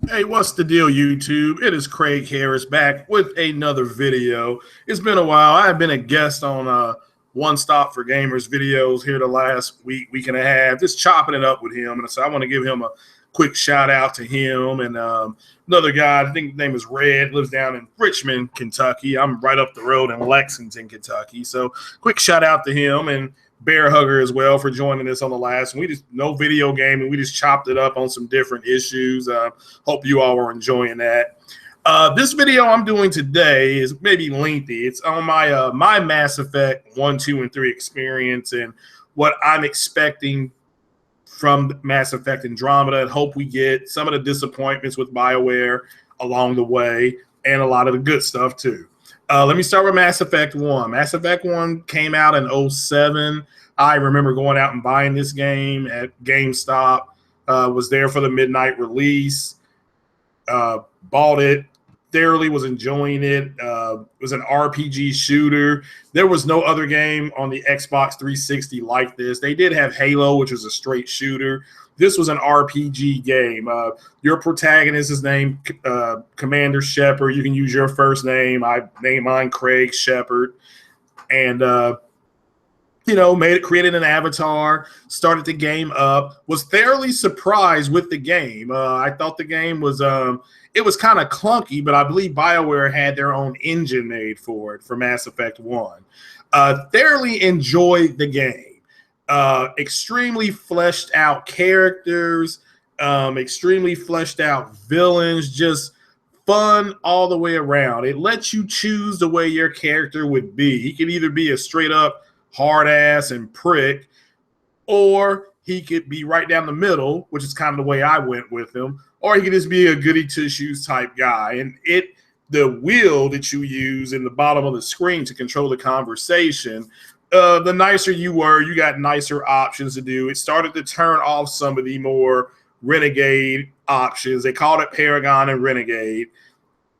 Hey, what's the deal, YouTube? It is Craig Harris back with another video. It's been a while. I've been a guest on One Stop for Gamers videos here the last week and a half, just chopping it up with him. And so I want to give him a quick shout out to him and another guy, I think his name is Red, lives down in Richmond, Kentucky. I'm right up the road in Lexington, Kentucky. So quick shout out to him and Bear Hugger as well for joining us on the last one. We just no video game and we just chopped it up on some different issues. Hope you all were enjoying that. This video I'm doing today is maybe lengthy. It's on my Mass Effect 1, 2, and 3 experience and what I'm expecting from Mass Effect Andromeda, and hope we get some of the disappointments with BioWare along the way and a lot of the good stuff too. Let me start with Mass Effect 1. Mass Effect 1 came out in 2007. I remember going out and buying this game at GameStop. Was there for the midnight release. Bought it. Thoroughly was enjoying it. It was an RPG shooter. There was no other game on the Xbox 360 like this. They did have Halo, which was a straight shooter. This was an RPG game. Your protagonist is named Commander Shepard. You can use your first name. I named mine Craig Shepard. And, created an avatar, started the game up, was thoroughly surprised with the game. I thought the game was, it was kind of clunky, but I believe BioWare had their own engine made for it for Mass Effect 1. Thoroughly enjoyed the game. Extremely fleshed out characters, extremely fleshed out villains, just fun all the way around. It lets you choose the way your character would be. He could either be a straight up hard ass and prick, or he could be right down the middle, which is kind of the way I went with him, or he could just be a goody two shoes type guy. And the wheel that you use in the bottom of the screen to control the conversation, the nicer you were, you got nicer options to do. It started to turn off some of the more renegade options. They called it Paragon and Renegade.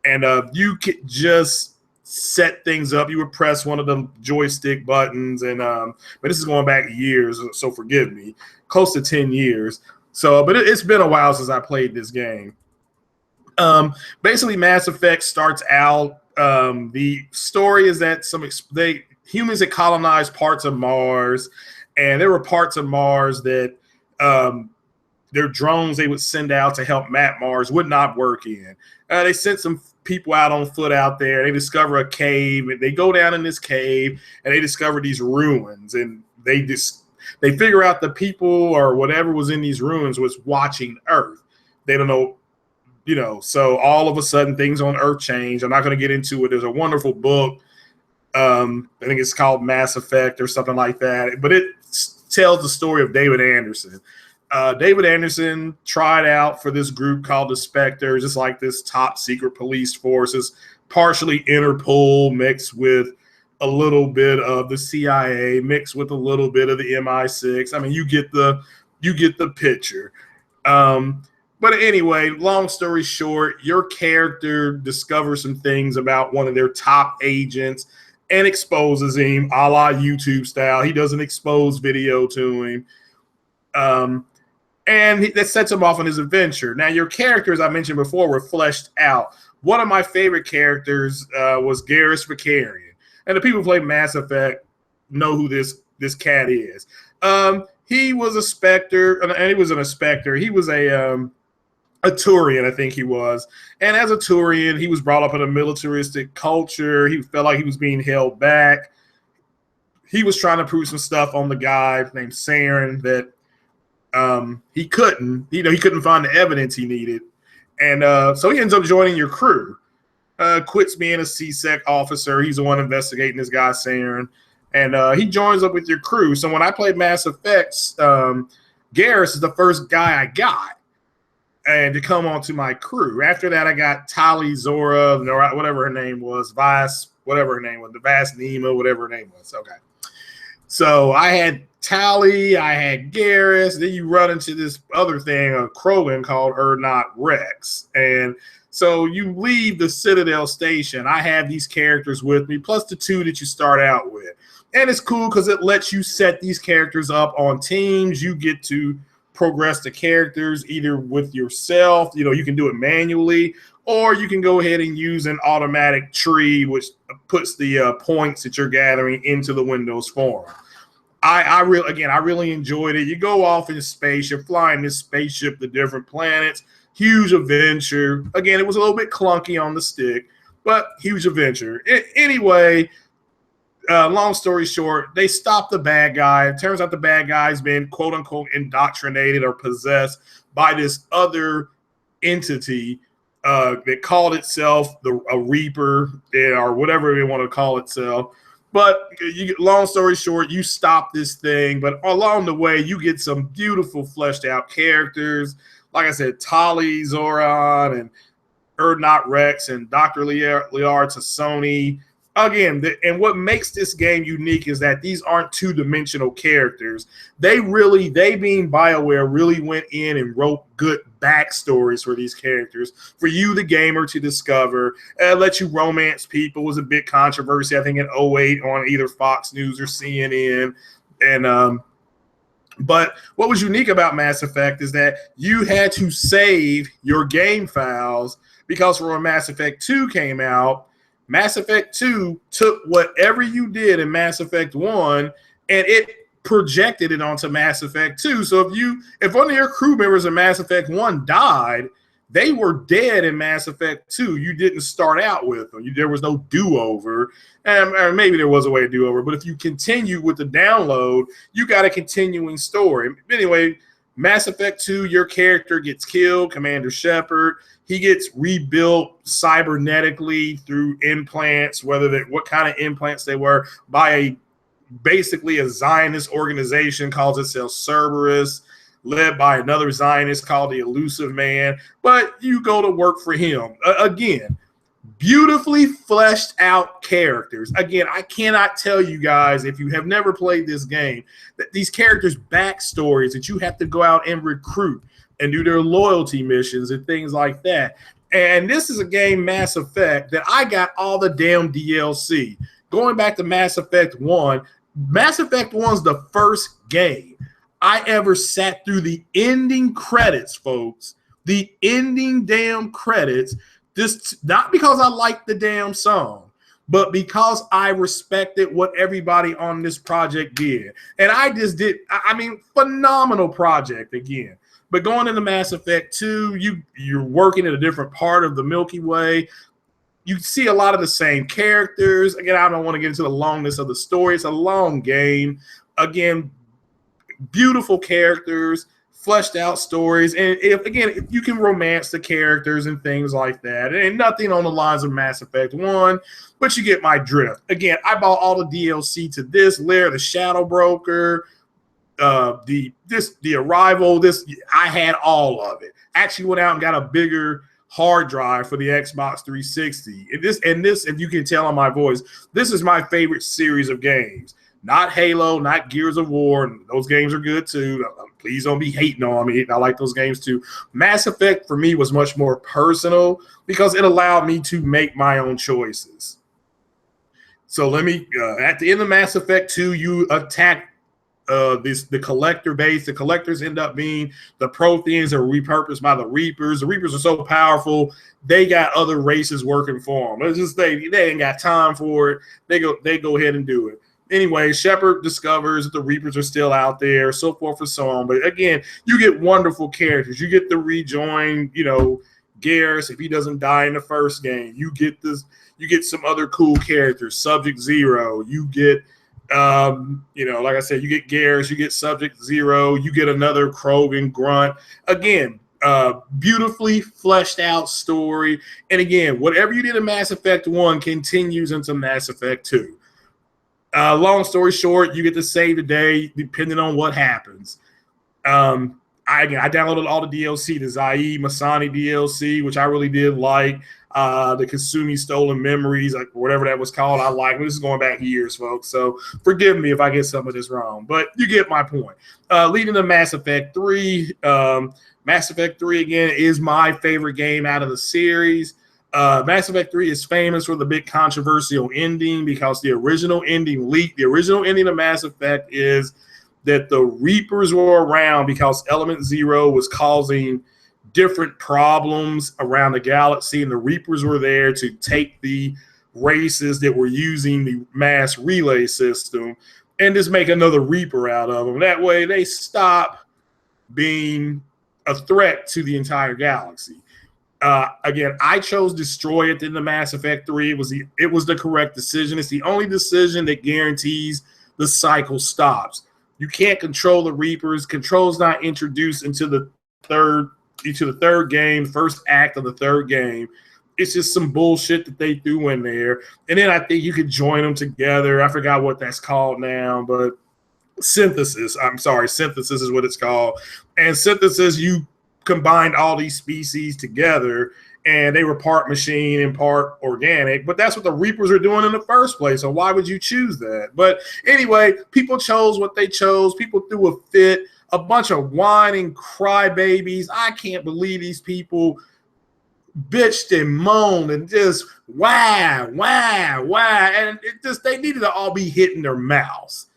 And you could just set things up. You would press one of the joystick buttons. And but this is going back years, so forgive me. Close to 10 years. So, but it's been a while since I played this game. Basically, Mass Effect starts out. The story is that humans had colonized parts of Mars, and there were parts of Mars that their drones they would send out to help map Mars would not work in. They sent some people out on foot out there. They discover a cave, and they go down in this cave, and they discover these ruins, and they figure out the people or whatever was in these ruins was watching Earth. They don't know. So all of a sudden things on Earth change. I'm not going to get into it. There's a wonderful book. I think it's called Mass Effect or something like that. But it tells the story of David Anderson. David Anderson tried out for this group called the Spectre, just like this top secret police force. It's partially Interpol mixed with a little bit of the CIA, mixed with a little bit of the MI6. I mean, you get the picture. But anyway, long story short, your character discovers some things about one of their top agents and exposes him, a la YouTube style. He does an expose video to him. And that sets him off on his adventure. Now, your characters, I mentioned before, were fleshed out. One of my favorite characters was Garrus Vakarian. And the people who play Mass Effect know who this cat is. He was a Spectre, and he wasn't a Spectre. He was a Turian, I think he was. And as a Turian, he was brought up in a militaristic culture. He felt like he was being held back. He was trying to prove some stuff on the guy named Saren that he couldn't. He couldn't find the evidence he needed. And so he ends up joining your crew. Quits being a CSEC officer. He's the one investigating this guy, Saren. And he joins up with your crew. So when I played Mass Effects, Garrus is the first guy I got. And to come onto my crew. After that, I got Tali, Zora, whatever her name was, Vice, whatever her name was, the Vast Nemo, whatever her name was. Okay. So I had Tali, I had Garrus. Then you run into this other thing, a Krogan called Ernot Rex. And so you leave the Citadel station. I have these characters with me, plus the two that you start out with. And it's cool because it lets you set these characters up on teams. You get to progress the characters either with yourself, you can do it manually, or you can go ahead and use an automatic tree, which puts the points that you're gathering into the Windows form. I really enjoyed it. You go off in space, you're flying this spaceship to different planets, huge adventure. Again, it was a little bit clunky on the stick, but huge adventure. Anyway, long story short, they stopped the bad guy. It turns out the bad guy's been quote unquote indoctrinated or possessed by this other entity that called itself a Reaper, or whatever they want to call itself. But long story short, you stop this thing, but along the way, you get some beautiful fleshed out characters. Like I said, Tali Zoran and Erdnot Rex and Dr. Liard Tassoni. Again, and what makes this game unique is that these aren't two-dimensional characters. They being BioWare, really went in and wrote good backstories for these characters for you, the gamer, to discover. Let you romance people. It was a big controversy, I think, in 2008 on either Fox News or CNN. And but what was unique about Mass Effect is that you had to save your game files, because when Mass Effect 2 came out, Mass Effect 2 took whatever you did in Mass Effect 1 and it projected it onto Mass Effect 2. So if one of your crew members in Mass Effect 1 died, they were dead in Mass Effect 2. You didn't start out with them. There was no do-over. And maybe there was a way to do-over, but if you continue with the download, you got a continuing story. Anyway, Mass Effect 2, your character gets killed, Commander Shepard. He gets rebuilt cybernetically through implants, what kind of implants they were, by basically a Zionist organization calls itself Cerberus, led by another Zionist called the Elusive Man. But you go to work for him. Again, beautifully fleshed out characters. Again, I cannot tell you guys, if you have never played this game, that these characters' backstories that you have to go out and recruit and do their loyalty missions and things like that. And this is a game, Mass Effect, that I got all the damn DLC. Going back to Mass Effect 1, Mass Effect 1's the first game I ever sat through the ending credits, folks. The ending damn credits. This, not because I liked the damn song, but because I respected what everybody on this project did. And I just did, phenomenal project again. But going into Mass Effect 2, you're working in a different part of the Milky Way. You see a lot of the same characters. Again, I don't want to get into the longness of the story. It's a long game. Again, beautiful characters, fleshed out stories. And if you can romance the characters and things like that. And nothing on the lines of Mass Effect 1, but you get my drift. Again, I bought all the DLC to this, Lair, the Shadow Broker, the Arrival. I had all of it. Actually went out and got a bigger hard drive for the Xbox 360. And this, if you can tell on my voice, this is my favorite series of games. Not Halo, not Gears of War. Those games are good too. Please don't be hating on me. I like those games too. Mass Effect for me was much more personal because it allowed me to make my own choices. So let me, at the end of Mass Effect 2, you attack the collector base. The collectors end up being the Protheans that are repurposed by the Reapers. The Reapers are so powerful, they got other races working for them. It's just they ain't got time for it. They go ahead and do it. Anyway, Shepard discovers that the Reapers are still out there, so forth and so on. But again, you get wonderful characters. You get to rejoin, Garrus if he doesn't die in the first game. You get some other cool characters. Subject Zero. You get like I said, you get Garrus, you get Subject Zero, you get another Krogan grunt. Again, beautifully fleshed out story. And again, whatever you did in Mass Effect 1 continues into Mass Effect 2. Long story short, you get to save the day depending on what happens. I downloaded all the DLC, the Zaid Masani DLC, which I really did like. The Kasumi Stolen Memories, like whatever that was called, I like. This is going back years, folks. So forgive me if I get some of this wrong, but you get my point. Leading to Mass Effect 3. Mass Effect 3, again, is my favorite game out of the series. Mass Effect 3 is famous for the big controversial ending because the original ending leaked. The original ending of Mass Effect is that the Reapers were around because Element Zero was causing different problems around the galaxy, and the Reapers were there to take the races that were using the mass relay system and just make another Reaper out of them. That way they stop being a threat to the entire galaxy. Again, I chose Destroy it in the Mass Effect 3. It was the correct decision. It's the only decision that guarantees the cycle stops. You can't control the Reapers. Control's not introduced into the third game, first act of the third game. It's just some bullshit that they threw in there. And then I think you could join them together. I forgot what that's called now, but synthesis. I'm sorry, synthesis is what it's called. And synthesis, you combined all these species together, and they were part machine and part organic. But that's what the Reapers are doing in the first place. So why would you choose that? But anyway, people chose what they chose. People threw a fit. A bunch of whining crybabies. I can't believe these people bitched and moaned and just why, and it just they needed to all be hitting their mouths.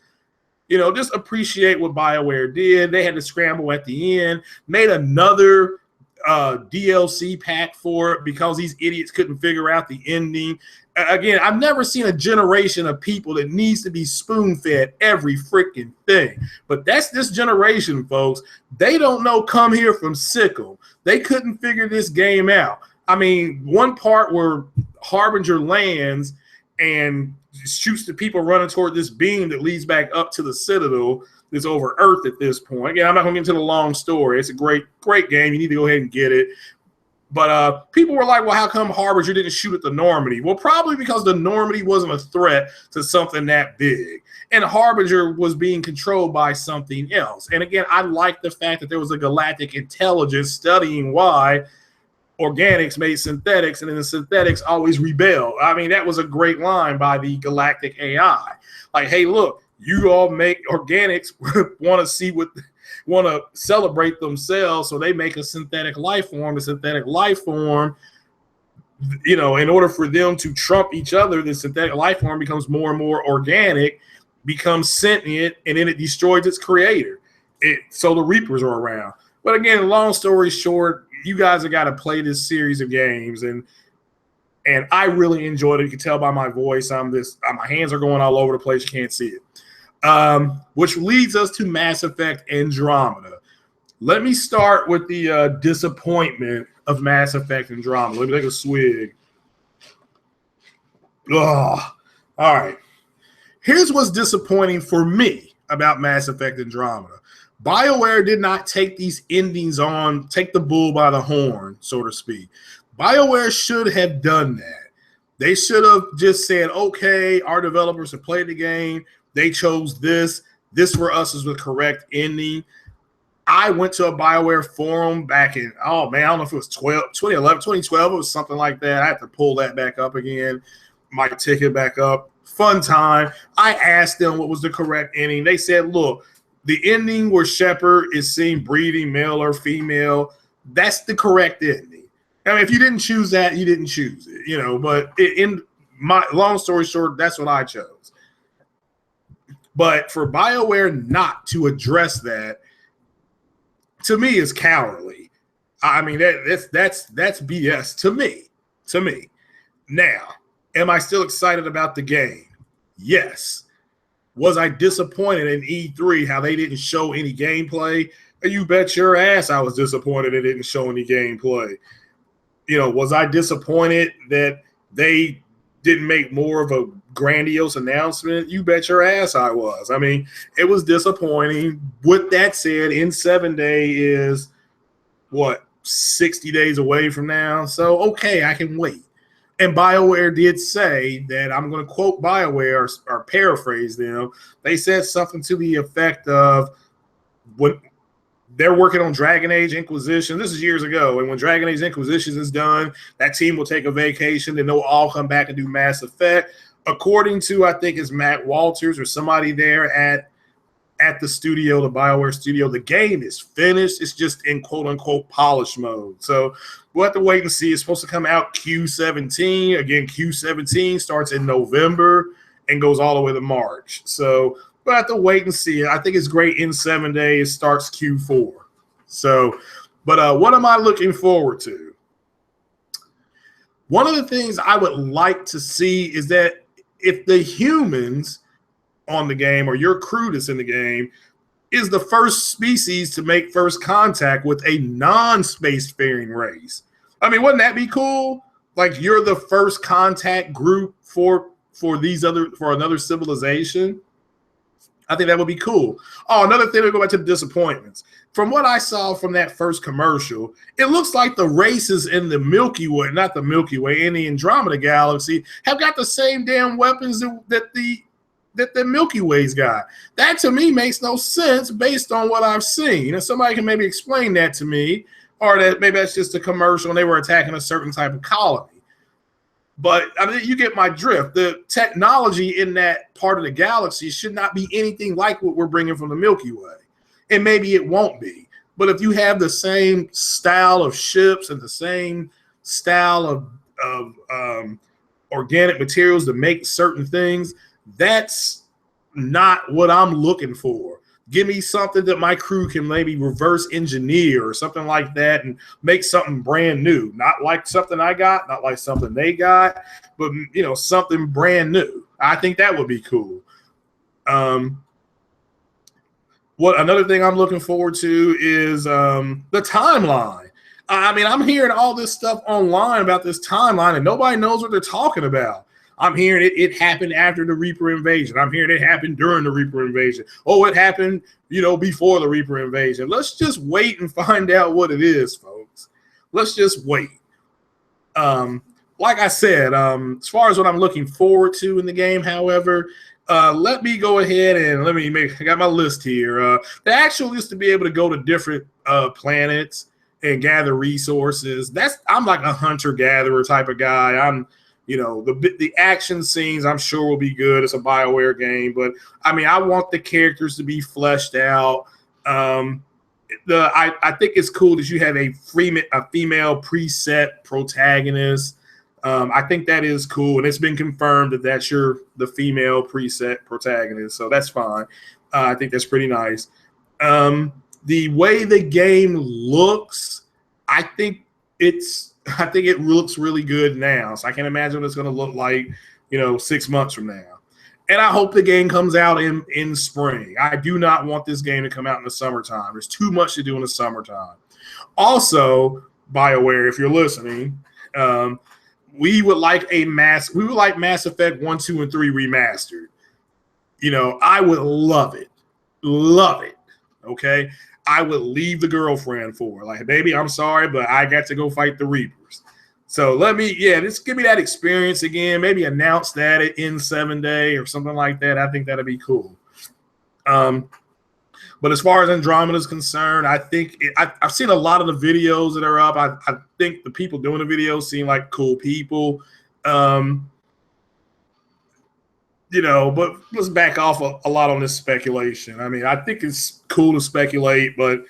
You know, just appreciate what BioWare did. They had to scramble at the end, made another DLC pack for it because these idiots couldn't figure out the ending. Again, I've never seen a generation of people that needs to be spoon-fed every freaking thing. But that's this generation, folks. They don't know Come Here from Sickle. They couldn't figure this game out. I mean, one part where Harbinger lands and shoots the people running toward this beam that leads back up to the Citadel that's over Earth at this point. Again, I'm not going to get into the long story. It's a great game. You need to go ahead and get it. But people were like, well, how come Harbinger didn't shoot at the Normandy? Well, probably because the Normandy wasn't a threat to something that big. And Harbinger was being controlled by something else. And again, I like the fact that there was a galactic intelligence studying why organics made synthetics, and then the synthetics always rebel. I mean, that was a great line by the galactic AI. Like, hey, look, you all make organics want to celebrate themselves, so they make a synthetic life form. The synthetic life form, you know, in order for them to trump each other, the synthetic life form becomes more and more organic, becomes sentient, and then it destroys its creator. So the Reapers are around. But again, long story short, you guys have got to play this series of games, and I really enjoyed it. You can tell by my voice, my hands are going all over the place. You can't see it. Which leads us to Mass Effect Andromeda. Let me start with the disappointment of Mass Effect Andromeda. Let me take a swig. Oh, all right. Here's what's disappointing for me about Mass Effect Andromeda. BioWare did not take these endings on, take the bull by the horn, so to speak. BioWare should have done that. They should have just said, okay, our developers have played the game. They chose this. This for us is the correct ending. I went to a BioWare forum back in, I don't know if it was 2011, 2012. It was something like that. I had to pull that back up again, my ticket back up. Fun time. I asked them what was the correct ending. They said, look, the ending where Shepard is seen breathing, male or female, that's the correct ending. I mean, if you didn't choose that, you didn't choose it, you know, but in my long story short, that's what I chose. But for BioWare not to address that, to me, is cowardly. I mean, that's BS to me. To me. Now, am I still excited about the game? Yes. Was I disappointed in E3 how they didn't show any gameplay? You bet your ass I was disappointed they didn't show any gameplay. You know, was I disappointed that they didn't make more of a grandiose announcement? You bet your ass I was. I mean, it was disappointing. With that said, N7 Day is, 60 days away from now? So, okay, I can wait. And BioWare did say that, I'm going to quote BioWare or paraphrase them. They said something to the effect of, when they're working on Dragon Age Inquisition. This is years ago. And when Dragon Age Inquisition is done, that team will take a vacation and they'll all come back and do Mass Effect. According to, I think it's Matt Walters or somebody there at the studio, the BioWare studio, the game is finished. It's just in quote-unquote polish mode. So we'll have to wait and see. It's supposed to come out Q17. Again, Q17 starts in November and goes all the way to March. So but I have to wait and see. I think it's great in 7 days. It starts Q4. So, but what am I looking forward to? One of the things I would like to see is that if the humans on the game or your crew that's in the game is the first species to make first contact with a non-spacefaring race. I mean, wouldn't that be cool? Like you're the first contact group for another civilization. I think that would be cool. Oh, another thing to go back to the disappointments. From what I saw from that first commercial, it looks like the races in the Milky Way, not the Milky Way, in the Andromeda galaxy, have got the same damn weapons that the Milky Way's got. That to me makes no sense based on what I've seen. And somebody can maybe explain that to me, or that maybe that's just a commercial and they were attacking a certain type of colony. But I mean, you get my drift. The technology in that part of the galaxy should not be anything like what we're bringing from the Milky Way. And maybe it won't be. But if you have the same style of ships and the same style of organic materials to make certain things, that's not what I'm looking for. Give me something that my crew can maybe reverse engineer or something like that and make something brand new. Not like something I got, not like something they got, but something brand new. I think that would be cool. What another thing I'm looking forward to is the timeline. I mean, I'm hearing all this stuff online about this timeline and nobody knows what they're talking about. I'm hearing it happened after the Reaper invasion. I'm hearing it happened during the Reaper invasion. Oh, it happened, before the Reaper invasion. Let's just wait and find out what it is, folks. Let's just wait. Like I said, as far as what I'm looking forward to in the game, however, let me go ahead and I got my list here. The actual list to be able to go to different planets and gather resources. I'm like a hunter-gatherer type of guy. I'm the action scenes I'm sure will be good. It's a BioWare game, but I mean, I want the characters to be fleshed out. I think it's cool that you have a female preset protagonist. I think that is cool, and it's been confirmed that that's the female preset protagonist, so that's fine. I think that's pretty nice. The way the game looks, I think it looks really good now. So I can imagine what it's going to look like, 6 months from now. And I hope the game comes out in spring. I do not want this game to come out in the summertime. There's too much to do in the summertime. Also, BioWare, if you're listening, we would like Mass Effect 1, 2, and 3 remastered. I would love it. Love it. Okay. I would leave the girlfriend for. Like, baby, I'm sorry, but I got to go fight the Reapers. So just give me that experience again. Maybe announce that in 7 days or something like that. I think that'd be cool. But as far as Andromeda is concerned, I think I've seen a lot of the videos that are up. I think the people doing the videos seem like cool people. But let's back off a lot on this speculation. I mean, I think it's cool to speculate, but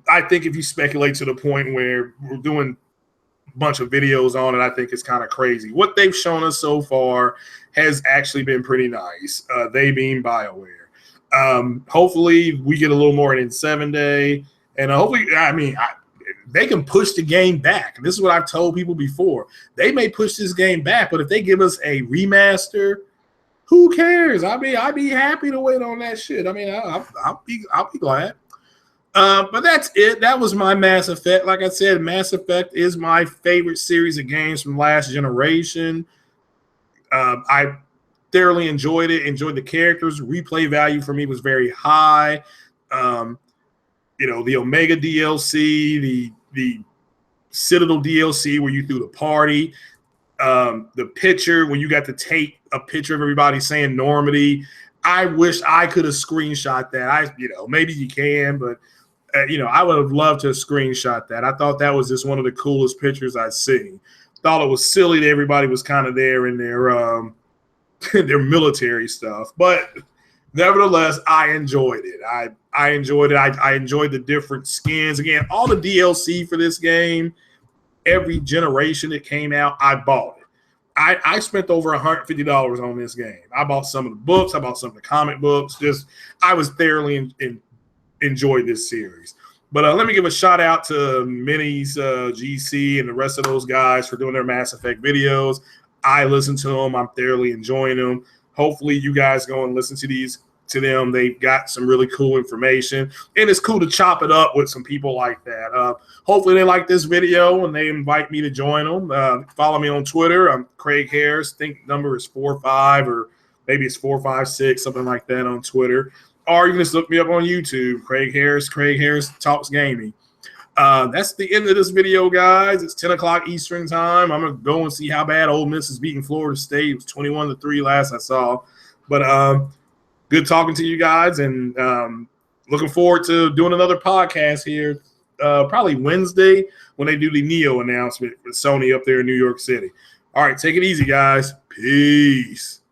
I think if you speculate to the point where we're doing a bunch of videos on it, I think it's kind of crazy. What they've shown us so far has actually been pretty nice. They being BioWare. Hopefully we get a little more in 7 days, and hopefully, they can push the game back. And this is what I've told people before. They may push this game back, but if they give us a remaster, who cares? I mean, I'd be happy to wait on that shit. I mean, I'll be glad. But that's it. That was my Mass Effect. Like I said, Mass Effect is my favorite series of games from last generation. I thoroughly enjoyed it. Enjoyed the characters. Replay value for me was very high. The Omega DLC, the Citadel DLC where you threw the party, the picture when you got to take a picture of everybody saying Normandy. I wish I could have screenshot that. Maybe you can, but I would have loved to screenshot that. I thought that was just one of the coolest pictures I'd seen. Thought it was silly that everybody was kind of there in their their military stuff, but nevertheless, I enjoyed it. I enjoyed it. I enjoyed the different skins. Again, all the DLC for this game, every generation that came out, I bought it. I spent over $150 on this game. I bought some of the books. I bought some of the comic books. I was thoroughly enjoyed this series. But let me give a shout out to Minis, GC, and the rest of those guys for doing their Mass Effect videos. I listen to them. I'm thoroughly enjoying them. Hopefully, you guys go and listen to them. They've got some really cool information, and it's cool to chop it up with some people like that. Hopefully, they like this video and they invite me to join them. Follow me on Twitter. I'm Craig Harris. I think number is 45 or maybe it's 456, something like that on Twitter. Or you can just look me up on YouTube, Craig Harris Talks Gaming. That's the end of this video, guys. It's 10 o'clock Eastern time. I'm going to go and see how bad Ole Miss is beating Florida State. It was 21-3 last I saw. But good talking to you guys, and looking forward to doing another podcast here probably Wednesday when they do the Neo announcement with Sony up there in New York City. All right, take it easy, guys. Peace.